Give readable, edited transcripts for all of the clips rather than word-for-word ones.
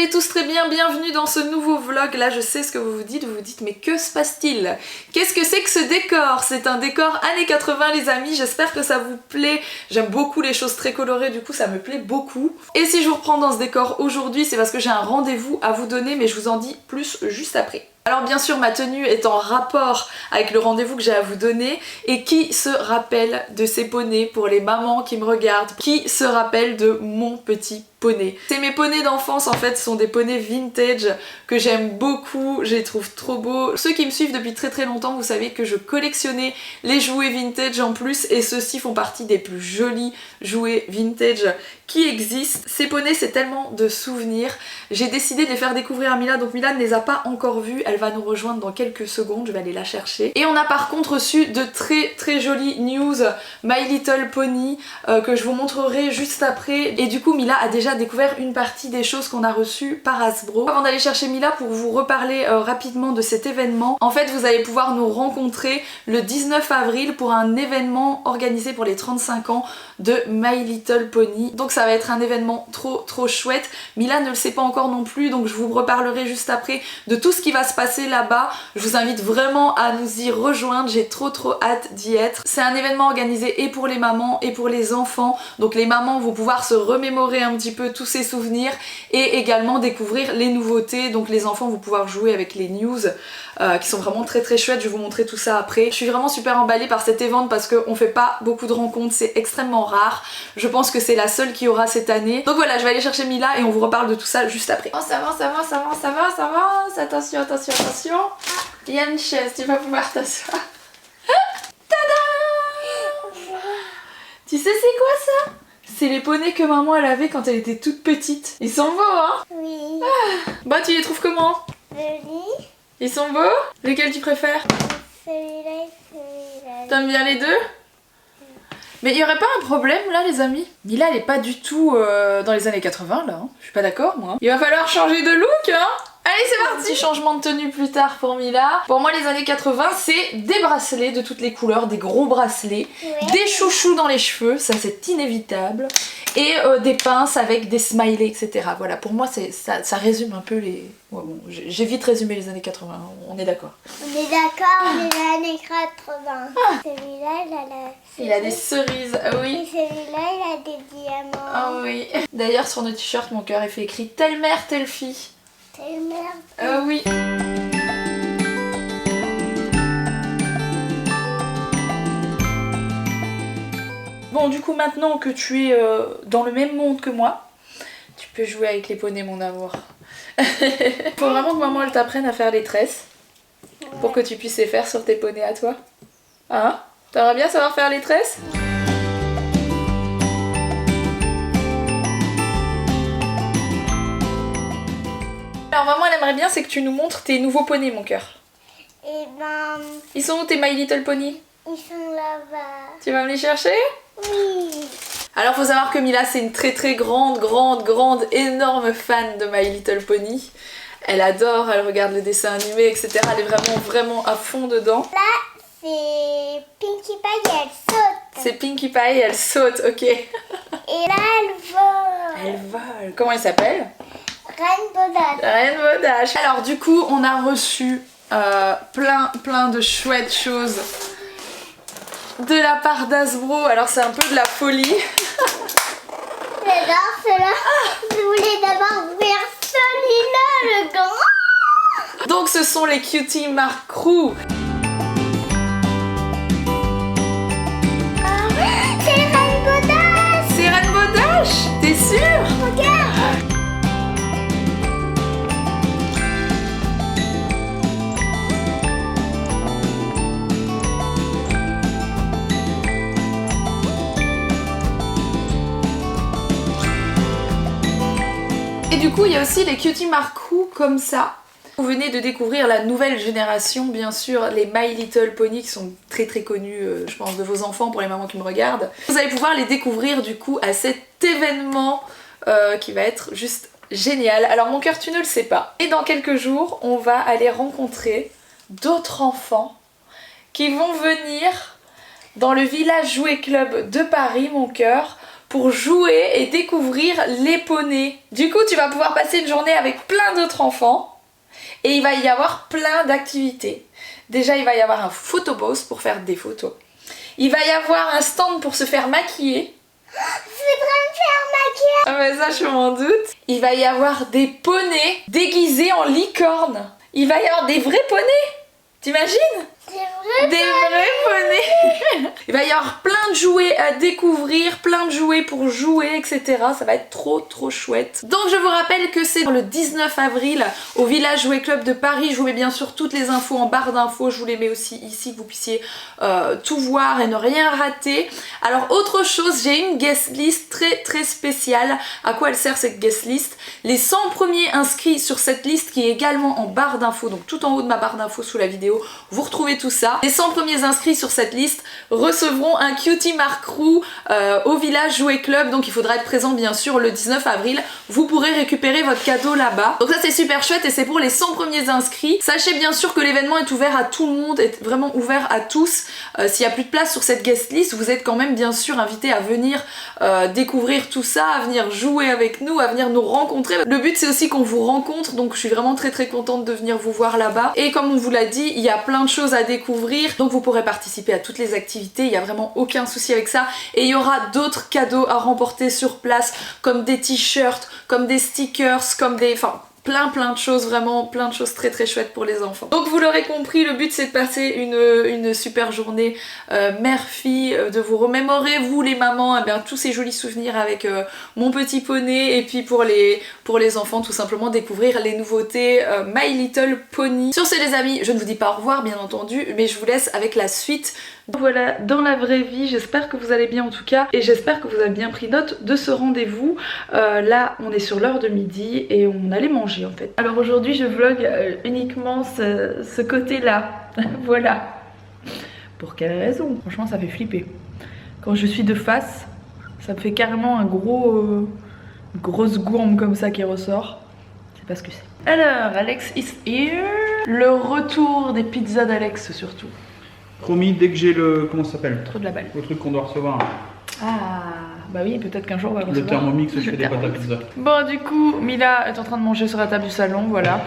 allez tous très bien, bienvenue dans ce nouveau vlog. Là je sais ce que vous vous dites mais que se passe-t-il? Qu'est-ce que c'est que ce décor? C'est un décor années 80 les amis, j'espère que ça vous plaît. J'aime beaucoup les choses très colorées, du coup ça me plaît beaucoup. Et si je vous reprends dans ce décor aujourd'hui, c'est parce que j'ai un rendez-vous à vous donner, mais je vous en dis plus juste après. Alors bien sûr ma tenue est en rapport avec le rendez-vous que j'ai à vous donner, et qui se rappelle de ces poneys pour les mamans qui me regardent, qui se rappelle de mon petit poney. C'est mes poneys d'enfance en fait, ce sont des poneys vintage que j'aime beaucoup, je les trouve trop beaux. Ceux qui me suivent depuis très longtemps, vous savez que je collectionnais les jouets vintage en plus, et ceux-ci font partie des plus jolis jouets vintage qui existent. Ces poneys c'est tellement de souvenirs, j'ai décidé de les faire découvrir à Mila, donc Mila ne les a pas encore vus, elle va nous rejoindre dans quelques secondes, je vais aller la chercher. Et on a par contre reçu de très jolies news My Little Pony que je vous montrerai juste après, et du coup Mila a déjà découvert une partie des choses qu'on a reçues par Hasbro. Avant d'aller chercher Mila, pour vous reparler rapidement de cet événement, en fait vous allez pouvoir nous rencontrer le 19 avril pour un événement organisé pour les 35 ans de My Little Pony. Donc ça va être un événement trop chouette. Mila ne le sait pas encore non plus, donc je vous reparlerai juste après de tout ce qui va se passer là-bas. Je vous invite vraiment à nous y rejoindre, j'ai trop hâte d'y être. C'est un événement organisé et pour les mamans et pour les enfants, donc les mamans vont pouvoir se remémorer un petit peu tous ces souvenirs et également découvrir les nouveautés, donc les enfants vont pouvoir jouer avec les news qui sont vraiment très chouettes. Je vais vous montrer tout ça après. Je suis vraiment super emballée par cet événement parce qu'on fait pas beaucoup de rencontres, c'est extrêmement rare. Je pense que c'est la seule qu'il y aura cette année. Donc voilà, je vais aller chercher Mila et on vous reparle de tout ça juste après. Oh ça avance. Attention. Il y a une chaise, tu vas pouvoir t'asseoir. Tada! Tu sais c'est quoi ça? C'est les poneys que maman elle avait quand elle était toute petite. Ils sont beaux hein? Oui. Bah tu les trouves comment? Joli. Ils sont beaux? Lequel tu préfères? Celui-là et celui-là. T'aimes bien les deux? Mais il y aurait pas un problème là les amis? Mila elle est pas du tout dans les années 80 là, hein. Je suis pas d'accord moi. Il va falloir changer de look hein. Allez c'est parti! Changement de tenue plus tard pour Mila. Pour moi les années 80 c'est des bracelets de toutes les couleurs, des gros bracelets, des chouchous dans les cheveux, ça c'est inévitable, et des pinces avec des smileys etc. Voilà, pour moi ça résume un peu les... Ouais, bon, j'ai vite résumé les années 80, on est d'accord. On est d'accord, les années 80. Celui-là Il a des cerises, ah oui. Et celui-là il a des diamants. Ah oui. D'ailleurs sur notre t-shirt mon cœur est fait écrit telle mère telle fille. C'est merde. Ah oui. Bon du coup maintenant que tu es dans le même monde que moi, tu peux jouer avec les poneys mon amour. Faut vraiment que maman elle t'apprenne à faire les tresses pour que tu puisses les faire sur tes poneys à toi. Hein? T'aimerais bien savoir faire les tresses? Alors maman elle aimerait bien c'est que tu nous montres tes nouveaux poneys mon cœur. Et ben, Ils sont où tes My Little Pony? ils sont là-bas. Tu vas me les chercher? Oui. Alors faut savoir que Mila c'est une très grande, énorme fan de My Little Pony. Elle adore, elle regarde les dessins animés etc. Elle est vraiment à fond dedans. Là, c'est Pinkie Pie et elle saute. C'est Pinkie Pie et elle saute, ok. Et là, elle vole. Elle vole. Comment elle s'appelle? Rainbow Dash. Rainbow Dash. Alors du coup on a reçu plein de chouettes choses de la part d'Hasbro. Alors c'est un peu de la folie. J'adore cela. Je voulais d'abord ouvrir celui-là, le grand. Donc ce sont les Cutie Mark Crew. C'est Rainbow Dash. C'est Rainbow Dash? T'es sûre? Regarde. Et du coup il y a aussi les Cutie Mark Crew comme ça. Vous venez de découvrir la nouvelle génération, bien sûr, les My Little Pony qui sont très connus, je pense, de vos enfants pour les mamans qui me regardent. Vous allez pouvoir les découvrir du coup à cet événement qui va être juste génial. Alors mon cœur tu ne le sais pas. Et dans quelques jours on va aller rencontrer d'autres enfants qui vont venir dans le village jouet club de Paris mon cœur pour jouer et découvrir les poneys. Du coup, tu vas pouvoir passer une journée avec plein d'autres enfants et il va y avoir plein d'activités. Déjà, il va y avoir un photoboss pour faire des photos. Il va y avoir un stand pour se faire maquiller. Je voudrais me faire maquiller. Ah mais ça, je m'en doute. Il va y avoir des poneys déguisés en licorne. Il va y avoir des vrais poneys. T'imagines ? Des vrais poneys. Il va y avoir plein de jouets à découvrir, plein de jouets pour jouer, etc. Ça va être trop chouette. Donc je vous rappelle que c'est le 19 avril au Village Jouet Club de Paris. Je vous mets bien sûr toutes les infos en barre d'infos. Je vous les mets aussi ici que vous puissiez tout voir et ne rien rater. Alors autre chose, j'ai une guest list très spéciale. À quoi elle sert cette guest list? Les 100 premiers inscrits sur cette liste qui est également en barre d'infos, donc tout en haut de ma barre d'infos sous la vidéo, vous retrouvez tout ça. Les 100 premiers inscrits sur cette liste recevront un Cutie Mark Roux au Village Jouet Club, donc il faudra être présent bien sûr le 19 avril. Vous pourrez récupérer votre cadeau là-bas. Donc ça c'est super chouette et c'est pour les 100 premiers inscrits. Sachez bien sûr que l'événement est ouvert à tout le monde, est vraiment ouvert à tous. S'il n'y a plus de place sur cette guest list, vous êtes quand même bien sûr invité à venir découvrir tout ça, à venir jouer avec nous, à venir nous rencontrer. Le but c'est aussi qu'on vous rencontre, donc je suis vraiment très contente de venir vous voir là-bas. Et comme on vous l'a dit, il y a plein de choses à découvrir, donc vous pourrez participer à toutes les activités, il n'y a vraiment aucun souci avec ça. Et il y aura d'autres cadeaux à remporter sur place, comme des t-shirts, comme des stickers, comme des... Enfin, plein de choses, vraiment plein de choses très chouettes pour les enfants. Donc vous l'aurez compris, le but c'est de passer une super journée mère-fille, de vous remémorer, vous les mamans, eh bien, tous ces jolis souvenirs avec mon petit poney, et puis pour les enfants tout simplement découvrir les nouveautés My Little Pony. Sur ce les amis, je ne vous dis pas au revoir bien entendu, mais je vous laisse avec la suite. Voilà, dans la vraie vie, j'espère que vous allez bien en tout cas, et j'espère que vous avez bien pris note de ce rendez-vous. Là on est sur l'heure de midi et on allait manger en fait. Alors aujourd'hui je vlog uniquement ce côté là, voilà. Pour quelle raison? Franchement ça fait flipper. Quand je suis de face, ça me fait carrément un une grosse gourme comme ça qui ressort. Je sais pas ce que c'est. Alors Alex is here. Le retour des pizzas d'Alex surtout. Promis, dès que j'ai le... comment ça s'appelle? Trop de la balle. Le truc qu'on doit recevoir. Ah, bah oui, peut-être qu'un jour on va recevoir. Le Thermomix, je fais des pâtes à pizza. Bon, du coup, Mila est en train de manger sur la table du salon, voilà.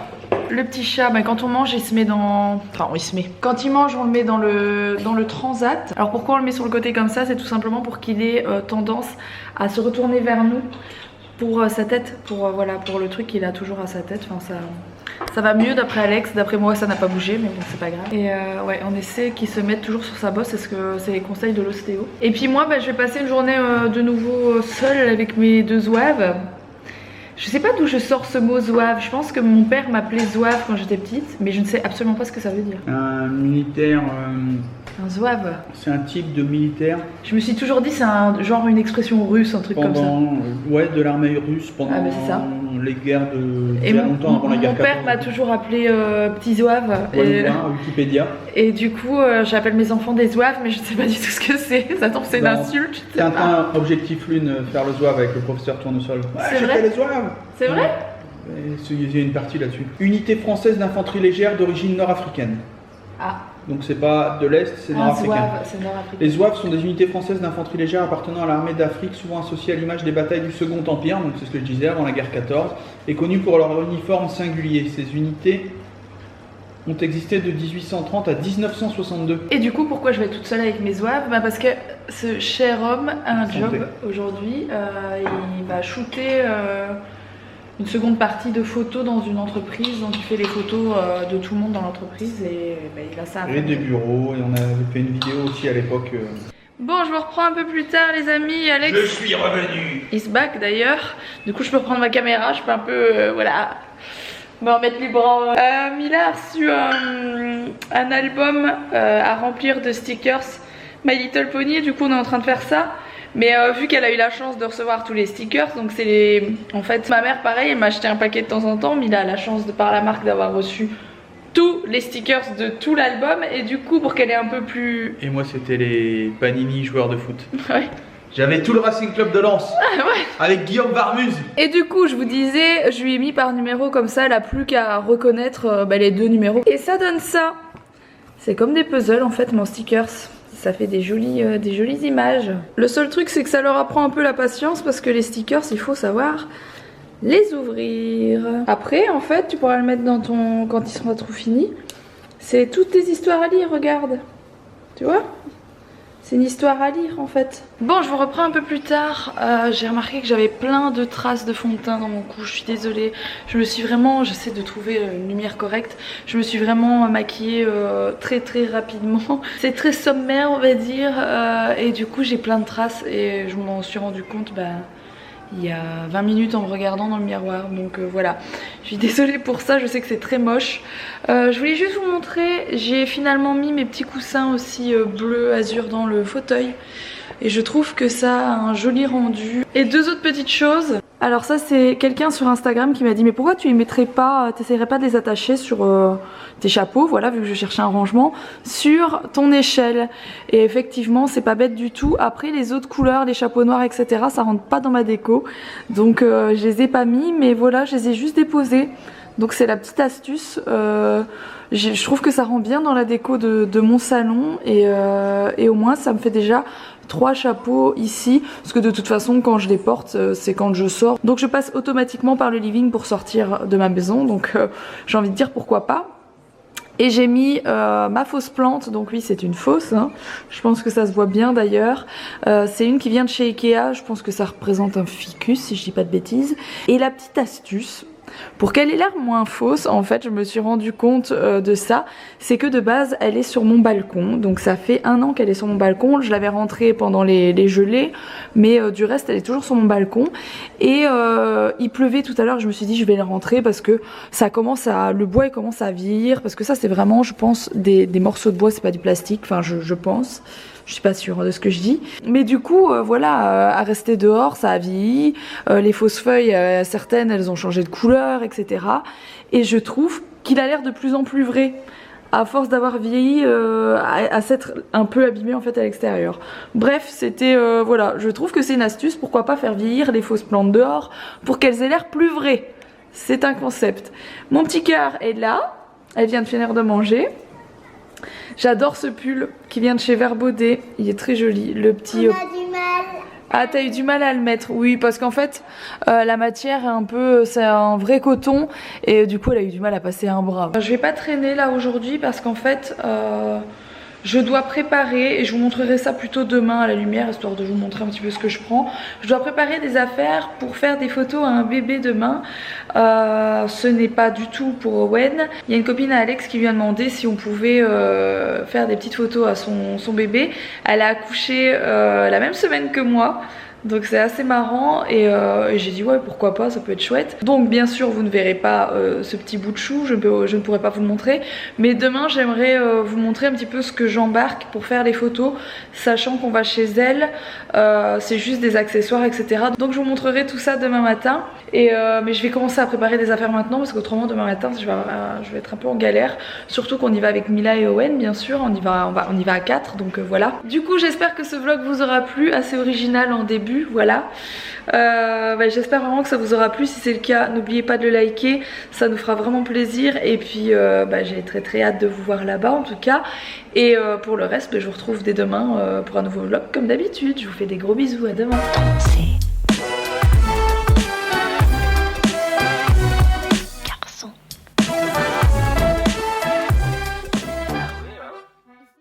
Le petit chat, bah, quand on mange, il se met dans... Enfin, il se met. Quand il mange, on le met dans le transat. Alors pourquoi on le met sur le côté comme ça? C'est tout simplement pour qu'il ait tendance à se retourner vers nous pour sa tête. Voilà, pour le truc qu'il a toujours à sa tête. Enfin, ça va mieux d'après Alex, d'après moi ça n'a pas bougé mais bon c'est pas grave. Et ouais on essaie qu'il se mette toujours sur sa bosse, est-ce que c'est les conseils de l'ostéo. Et puis moi bah, je vais passer une journée de nouveau seule avec mes deux zouaves. Je sais pas d'où je sors ce mot zouave, je pense que mon père m'appelait zouave quand j'étais petite, mais je ne sais absolument pas ce que ça veut dire. Un militaire... Un zouave. C'est un type de militaire. Je me suis toujours dit c'est genre une expression russe, un truc comme ça. Ouais, de l'armée russe pendant les guerres de... Et longtemps avant la guerre. Mon père m'a toujours appelé petit zouave. Ouais, Wikipédia. Et du coup j'appelle mes enfants des zouaves mais je ne sais pas du tout ce que c'est. Ça tombe c'est une insulte. C'est un objectif lune, faire le zouave avec le professeur Tournesol. Ouais, c'est vrai les zouaves. C'est vrai? Il y a une partie là-dessus. Unité française d'infanterie légère d'origine nord-africaine. Ah. Donc c'est pas de l'Est, c'est nord-africain. Les zouaves sont des unités françaises d'infanterie légère appartenant à l'armée d'Afrique, souvent associées à l'image des batailles du Second Empire, donc c'est ce que je disais avant la guerre 14, et connues pour leur uniforme singulier. Ces unités ont existé de 1830 à 1962. Et du coup, pourquoi je vais toute seule avec mes zouaves? Bah parce que ce cher homme a un job aujourd'hui, il va shooter... une seconde partie de photos dans une entreprise, donc il fait les photos de tout le monde dans l'entreprise et bah, il a ça à faire. Et des bureaux, et on a fait une vidéo aussi à l'époque. Bon, je me reprends un peu plus tard les amis, Alex. Je suis revenu. Is back d'ailleurs, du coup je peux reprendre ma caméra, je peux un peu, voilà, me remettre les bras. Mila a reçu un album à remplir de stickers My Little Pony, du coup on est en train de faire ça. Mais vu qu'elle a eu la chance de recevoir tous les stickers, donc c'est les... En fait, ma mère, pareil, elle m'a acheté un paquet de temps en temps, mais il a la chance de par la marque d'avoir reçu tous les stickers de tout l'album. Et du coup, pour qu'elle ait un peu plus... Et moi, c'était les Panini joueurs de foot. Ouais. J'avais tout le Racing Club de Lens. Ah ouais. Avec Guillaume Varmuse. Et du coup, je vous disais, je lui ai mis par numéro comme ça, elle a plus qu'à reconnaître les deux numéros. Et ça donne ça. C'est comme des puzzles en fait, mon stickers. ça fait des jolies images. Le seul truc c'est que ça leur apprend un peu la patience parce que les stickers il faut savoir les ouvrir. Après en fait tu pourras le mettre dans ton... quand il sera trop fini. C'est toutes tes histoires à lire, regarde. Tu vois? C'est une histoire à lire en fait. Bon, je vous reprends un peu plus tard. J'ai remarqué que j'avais plein de traces de fond de teint dans mon cou. Je suis désolée. Je me suis vraiment... J'essaie de trouver une lumière correcte. Je me suis vraiment maquillée très rapidement. C'est très sommaire on va dire. Et du coup j'ai plein de traces. Et je m'en suis rendu compte il y a 20 minutes en me regardant dans le miroir. Donc voilà. Je suis désolée pour ça. Je sais que c'est très moche. Je voulais juste vous montrer. J'ai finalement mis mes petits coussins aussi bleu azur dans le fauteuil. Et je trouve que ça a un joli rendu. Et deux autres petites choses. Alors ça c'est quelqu'un sur Instagram qui m'a dit mais pourquoi tu les mettrais pas, t'essayerais pas de les attacher sur tes chapeaux, voilà, vu que je cherchais un rangement, sur ton échelle. Et effectivement c'est pas bête du tout. Après les autres couleurs, les chapeaux noirs etc, ça rentre pas dans ma déco. Donc je les ai pas mis, mais voilà, je les ai juste déposés. Donc c'est la petite astuce. Je trouve que ça rend bien dans la déco de mon salon. Et au moins ça me fait déjà 3 chapeaux ici, parce que de toute façon quand je les porte c'est quand je sors, donc je passe automatiquement par le living pour sortir de ma maison, donc j'ai envie de dire pourquoi pas. Et j'ai mis ma fausse plante, donc oui c'est une fausse, hein. Je pense que ça se voit bien d'ailleurs. C'est une qui vient de chez Ikea, je pense que ça représente un ficus si je dis pas de bêtises. Et la petite astuce, pour qu'elle ait l'air moins fausse, en fait je me suis rendu compte de ça, c'est que de base elle est sur mon balcon, donc ça fait 1 an qu'elle est sur mon balcon, je l'avais rentrée pendant les gelées, mais du reste elle est toujours sur mon balcon. Et il pleuvait tout à l'heure, je me suis dit je vais la rentrer parce que ça commence à, le bois il commence à vieillir, parce que ça c'est vraiment je pense des morceaux de bois, c'est pas du plastique, enfin je pense. Je suis pas sûre de ce que je dis. Mais du coup, voilà, à rester dehors, ça a vieilli. Les fausses feuilles, certaines, elles ont changé de couleur, etc. Et je trouve qu'il a l'air de plus en plus vrai. À force d'avoir vieilli, à s'être un peu abîmé en fait à l'extérieur. Bref, c'était, voilà, je trouve que c'est une astuce. Pourquoi pas faire vieillir les fausses plantes dehors pour qu'elles aient l'air plus vraies. C'est un concept. Mon petit cœur est là. Elle vient de finir de manger. J'adore ce pull qui vient de chez Verbaudet, il est très joli, le petit... On a du mal. Ah t'as eu du mal à le mettre, oui parce qu'en fait la matière est un peu, c'est un vrai coton et du coup elle a eu du mal à passer un bras. Je vais pas traîner là aujourd'hui parce qu'en fait je dois préparer, et je vous montrerai ça plutôt demain à la lumière, histoire de vous montrer un petit peu ce que je prends. Je dois préparer des affaires pour faire des photos à un bébé demain. Ce n'est pas du tout pour Owen. Il y a une copine à Alex qui lui a demandé si on pouvait faire des petites photos à son bébé. Elle a accouché la même semaine que moi. Donc c'est assez marrant et j'ai dit ouais pourquoi pas, ça peut être chouette. Donc bien sûr vous ne verrez pas ce petit bout de chou, je ne pourrai pas vous le montrer. Mais demain j'aimerais vous montrer un petit peu ce que j'embarque pour faire les photos, sachant qu'on va chez elle, c'est juste des accessoires etc. Donc je vous montrerai tout ça demain matin. Mais je vais commencer à préparer des affaires maintenant parce qu'autrement demain matin je vais être un peu en galère. Surtout qu'on y va avec Mila et Owen bien sûr, on y va à 4 donc voilà. Du coup j'espère que ce vlog vous aura plu, assez original en début. Voilà, j'espère vraiment que ça vous aura plu. Si c'est le cas, n'oubliez pas de le liker, ça nous fera vraiment plaisir. Et puis j'ai très hâte de vous voir là-bas en tout cas. Et pour le reste, je vous retrouve dès demain pour un nouveau vlog comme d'habitude. Je vous fais des gros bisous, à demain.